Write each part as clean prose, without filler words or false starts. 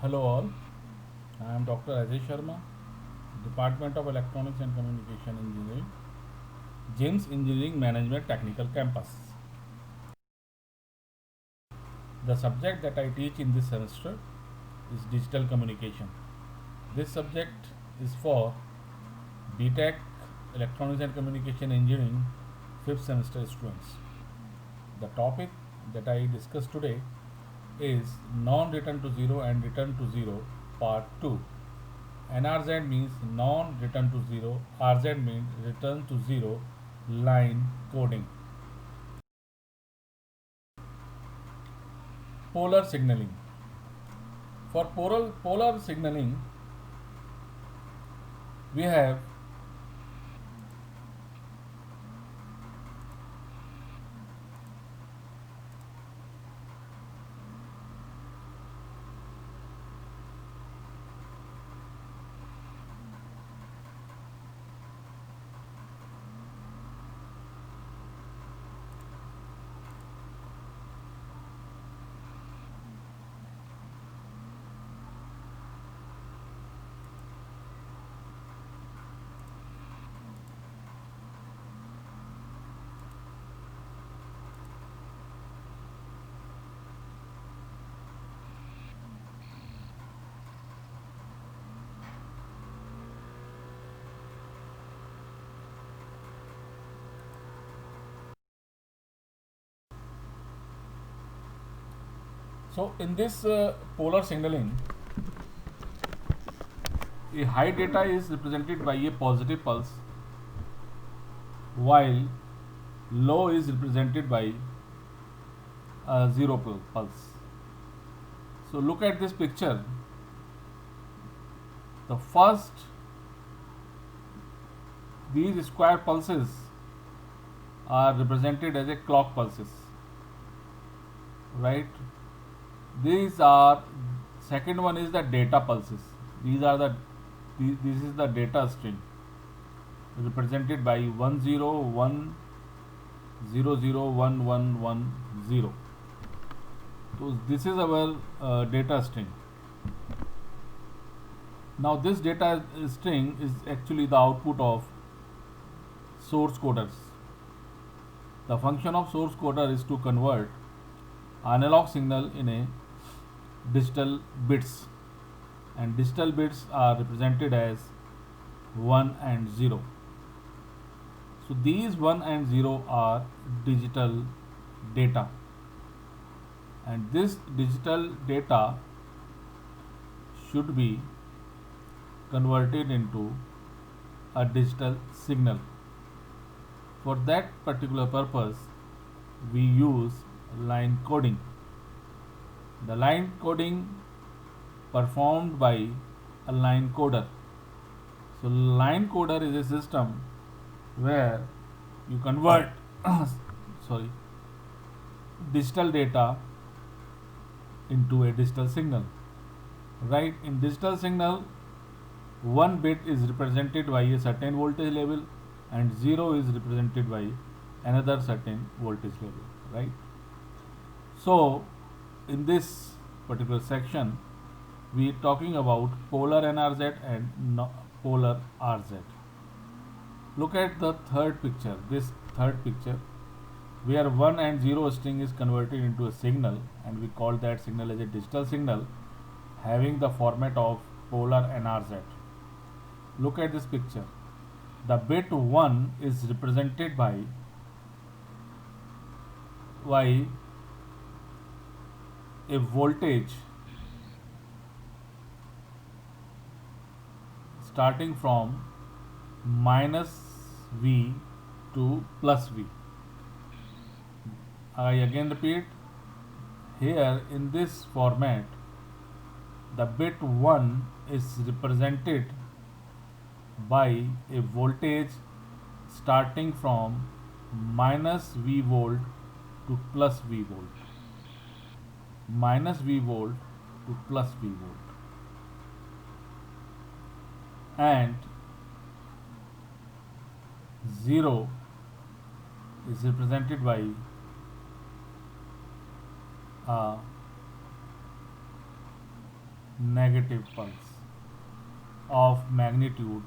Hello all, I am Dr. Ajay Sharma, Department of Electronics and Communication Engineering, James Engineering Management Technical Campus. The subject that I teach in this semester is digital communication. This subject is for BTech Electronics and Communication Engineering 5th semester students. The topic that I discuss today is non-return to zero and return to zero part 2. NRZ means non-return to zero, RZ means return to zero line coding. Polar signaling. For polar signaling, we have in this polar signaling, a high data is represented by a positive pulse, while low is represented by a zero pulse. So look at this picture. The first, these square pulses are represented as a clock pulses, right? These are, second one is the data pulses. These are this is the data string represented by 101001110. So this is our data string. Now this data string is actually the output of source coders. The function of source coder is to convert analog signal in a digital bits, and digital bits are represented as 1 and 0. So these 1 and 0 are digital data, and this digital data should be converted into a digital signal. For that particular purpose, we use line coding. The line coding performed by a line coder. So line coder is a system where you convert sorry, digital data into a digital signal. Right? In digital signal, one bit is represented by a certain voltage level and 0 is represented by another certain voltage level, right? So in this particular section, we are talking about polar NRZ and polar RZ. Look at the third picture, this third picture, where 1 and 0 string is converted into a signal, and we call that signal as a digital signal having the format of polar NRZ. Look at this picture. The bit 1 is represented by a voltage starting from minus V to plus V. I again repeat, here in this format, the bit 1 is represented by a voltage starting from minus V volt to plus V volt. Minus V volt to plus V volt. And 0 is represented by negative pulse of magnitude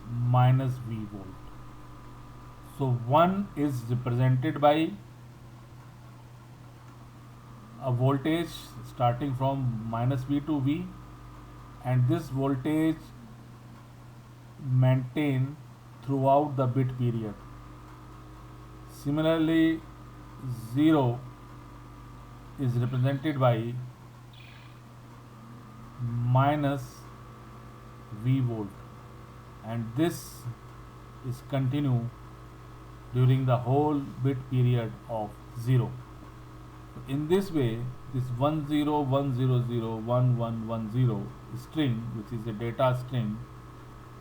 minus V volt. So 1 is represented by a voltage starting from minus V to V, and this voltage maintained throughout the bit period. Similarly, 0 is represented by minus V volt, and this is continue during the whole bit period of 0. In this way, this 1010011110 string, which is a data string,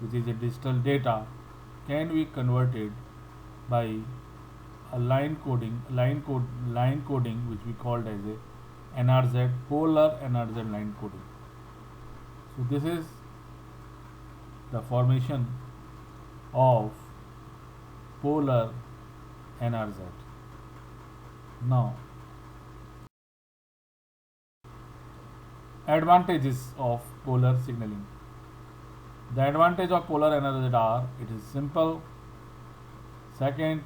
which is a digital data, can be converted by a line coding, which we called as a NRZ, polar NRZ line coding. So this is the formation of polar NRZ. Now, advantages of polar signaling. The advantage of polar NRZ are: it is simple. Second,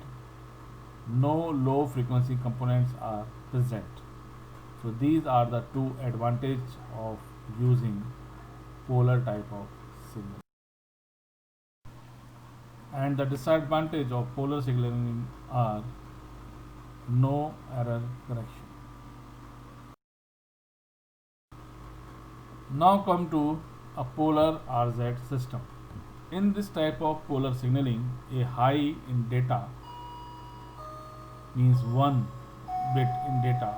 no low frequency components are present. So these are the two advantages of using polar type of signal. And the disadvantage of polar signaling are no error correction. Now come to a polar RZ system. In this type of polar signaling, a high in data means 1 bit in data,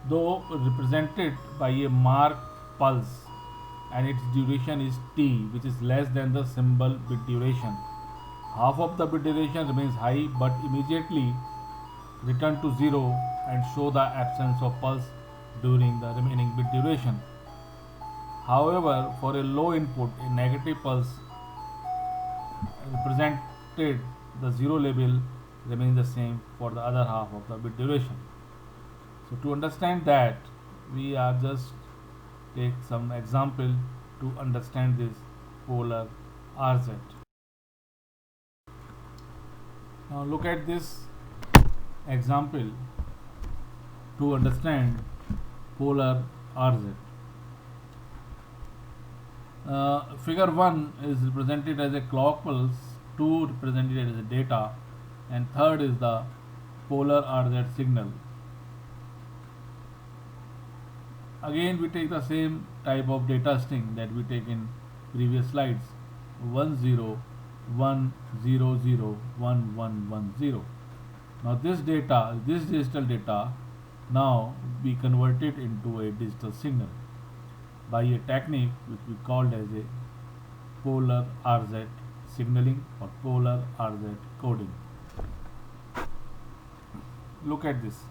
though represented by a marked pulse, and its duration is t, which is less than the symbol bit duration. Half of the bit duration remains high but immediately return to 0 and show the absence of pulse during the remaining bit duration. However, for a low input, a negative pulse represented the 0 label remains the same for the other half of the bit duration. So to understand that, we are just take some example to understand this polar RZ. Now look at this example to understand polar RZ. Figure 1 is represented as a clock pulse, 2 represented as a data, and third is the polar RZ signal. Again, we take the same type of data string that we take in previous slides: 1010011110. Now this digital data, now we convert it into a digital signal by a technique which we called as a polar RZ signaling or polar RZ coding. Look at this.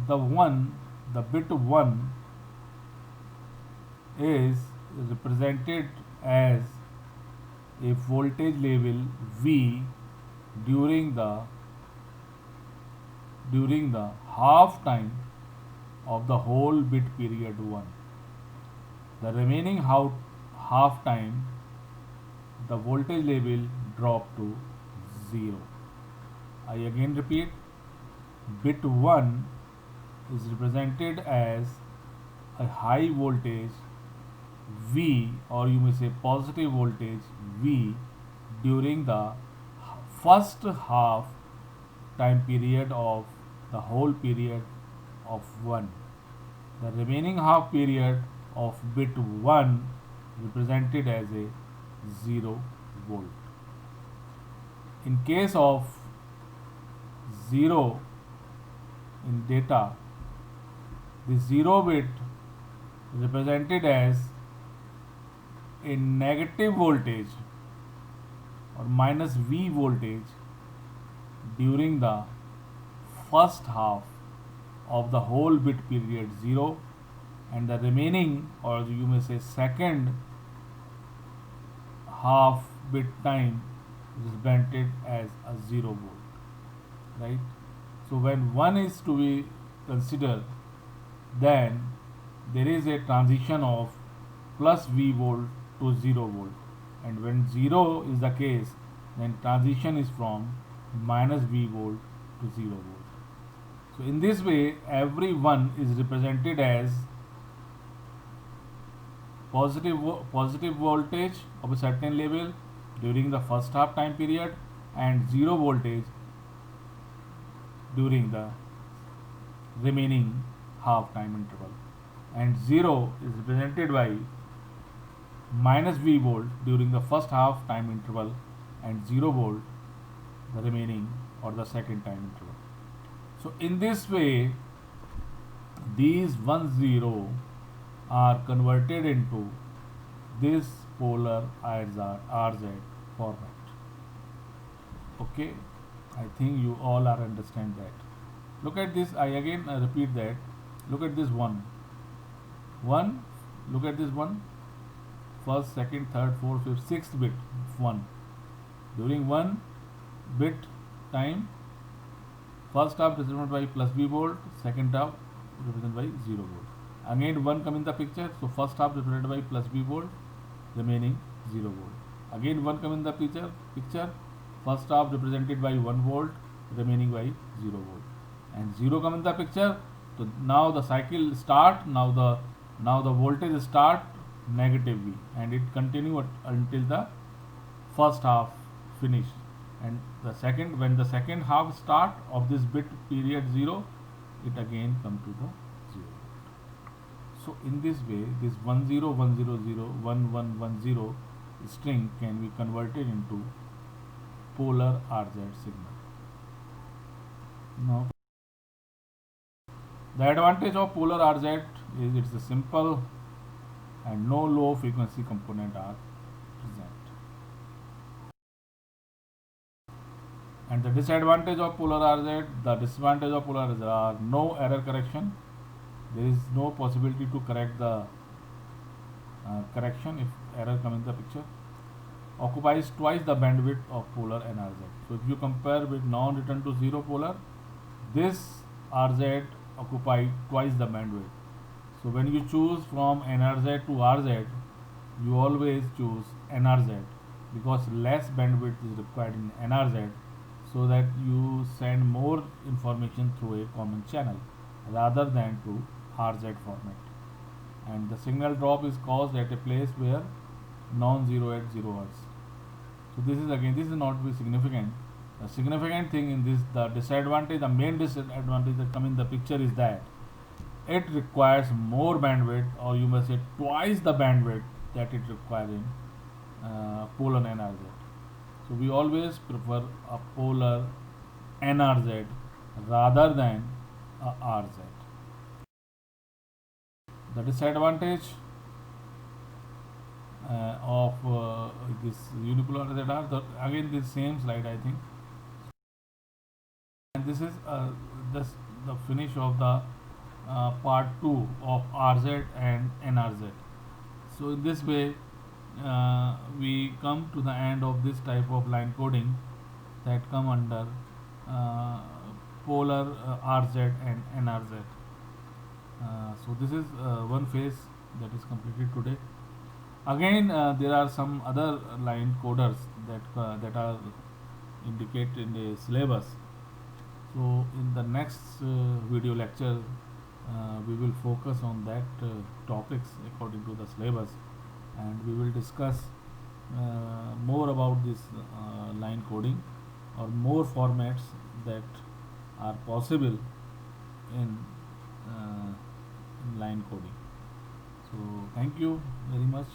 The bit 1 is represented as a voltage level V during the half time of the whole bit period 1. The remaining half time, the voltage level drop to 0. I again repeat, bit 1 is represented as a high voltage V, or you may say positive voltage V, during the first half time period of the whole period of 1. The remaining half period of bit 1 represented as a 0 volt. In case of 0 in data, the 0 bit represented as a negative voltage or minus V voltage during the first half of the whole bit period 0, and the remaining, or you may say second half bit time, is represented as a 0 volt, right? So when 1 is to be considered, then there is a transition of plus V volt to 0 volt, and when 0 is the case, then transition is from minus V volt to 0 volt. So in this way, every 1 is represented as positive voltage of a certain level during the first half time period, and 0 voltage during the remaining half time interval, and 0 is represented by minus V volt during the first half time interval, and 0 volt the remaining or the second time interval. So in this way, these 1 0 are converted into this polar RZ format. Okay, I think you all are understand that. Look at this. I again repeat that. Look at this one. Look at this one. First, second, third, fourth, fifth, sixth bit 1. During 1 bit time, first half represented by plus V volt, second half represented by 0 volt. Again 1 come in the picture, so first half represented by plus V volt, remaining 0 volt. Again 1 come in the picture, first half represented by 1 volt, remaining by 0 volt. And 0 come in the picture, so now the cycle start, now the voltage start negative V, and it continue until the first half finish. And when the second half start of this bit period 0, it again come to the 0. So in this way, this 1 0 1 0 0 1 1 1 0 string can be converted into polar RZ signal. Now, the advantage of polar RZ is it's a simple and no low frequency component are present. And the disadvantage of polar RZ, the disadvantage of polar RZ are no error correction. There is no possibility to correct the correction if error come in the picture. Occupies twice the bandwidth of polar NRZ. So if you compare with non-return to zero polar, this RZ occupy twice the bandwidth. So when you choose from NRZ to RZ, you always choose NRZ because less bandwidth is required in NRZ, so that you send more information through a common channel rather than to RZ format. And the signal drop is caused at a place where non-zero at 0 hertz. So this is not very significant. The significant thing in this, the main disadvantage that come in the picture is that it requires more bandwidth, or you must say twice the bandwidth that it requires in polar NRZ. So we always prefer a polar NRZ rather than a RZ. The disadvantage of this unipolar RZ are again the same slide, I think. And this is just the finish of the part 2 of RZ and NRZ. So in this way, we come to the end of this type of line coding that come under polar RZ and NRZ. So this is one phase that is completed today. Again, there are some other line coders that are indicated in the syllabus. So in the next video lecture, we will focus on that topics according to the syllabus, and we will discuss more about this line coding or more formats that are possible in line coding. So thank you very much.